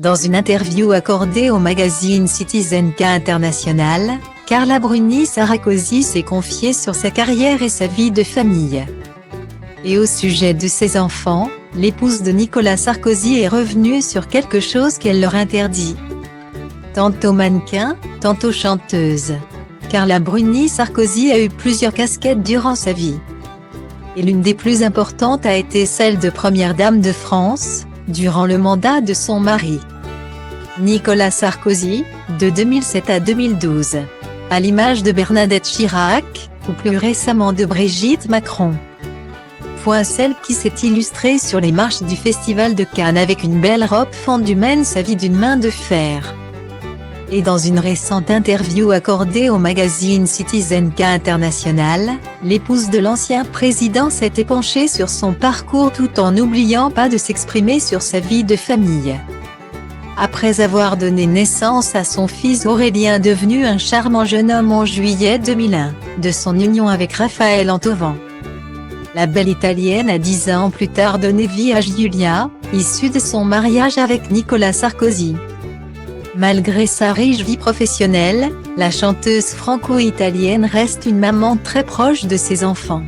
Dans une interview accordée au magazine Citizen K International, Carla Bruni Sarkozy s'est confiée sur sa carrière et sa vie de famille. Et au sujet de ses enfants, l'épouse de Nicolas Sarkozy est revenue sur quelque chose qu'elle leur interdit. Tantôt mannequin, tantôt chanteuse. Carla Bruni Sarkozy a eu plusieurs casquettes durant sa vie. Et l'une des plus importantes a été celle de première dame de France, durant le mandat de son mari, Nicolas Sarkozy, de 2007 à 2012. À l'image de Bernadette Chirac, ou plus récemment de Brigitte Macron. Celle qui s'est illustrée sur les marches du Festival de Cannes avec une belle robe fendue mène sa vie d'une main de fer. Et dans une récente interview accordée au magazine Citizen K International, l'épouse de l'ancien président s'est épanchée sur son parcours tout en n'oubliant pas de s'exprimer sur sa vie de famille. Après avoir donné naissance à son fils Aurélien devenu un charmant jeune homme en juillet 2001, de son union avec Raphaël Antovan. La belle italienne a 10 ans plus tard donné vie à Giulia, issue de son mariage avec Nicolas Sarkozy. Malgré sa riche vie professionnelle, la chanteuse franco-italienne reste une maman très proche de ses enfants.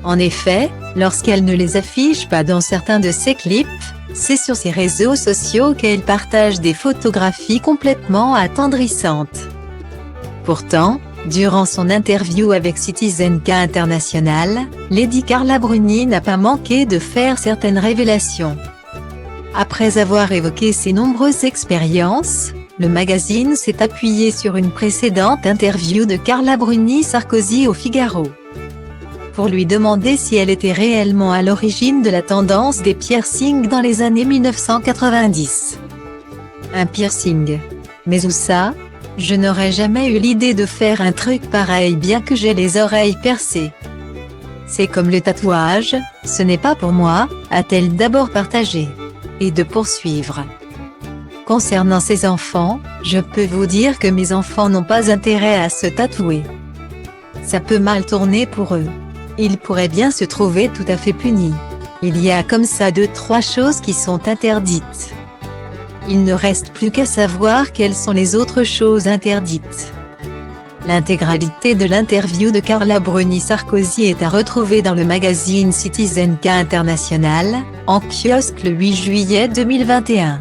En effet, lorsqu'elle ne les affiche pas dans certains de ses clips, c'est sur ses réseaux sociaux qu'elle partage des photographies complètement attendrissantes. Pourtant, durant son interview avec Citizen K International, Lady Carla Bruni n'a pas manqué de faire certaines révélations. Après avoir évoqué ses nombreuses expériences, le magazine s'est appuyé sur une précédente interview de Carla Bruni Sarkozy au Figaro, pour lui demander si elle était réellement à l'origine de la tendance des piercings dans les années 1990. Un piercing? Mais où ça? Je n'aurais jamais eu l'idée de faire un truc pareil bien que j'ai les oreilles percées. C'est comme le tatouage, ce n'est pas pour moi, a-t-elle d'abord partagé. Et de poursuivre. Concernant ses enfants, je peux vous dire que mes enfants n'ont pas intérêt à se tatouer. Ça peut mal tourner pour eux. Ils pourraient bien se trouver tout à fait punis. Il y a comme ça 2-3 choses qui sont interdites. Il ne reste plus qu'à savoir quelles sont les autres choses interdites. L'intégralité de l'interview de Carla Bruni Sarkozy est à retrouver dans le magazine Citizen K International, en kiosque le 8 juillet 2021.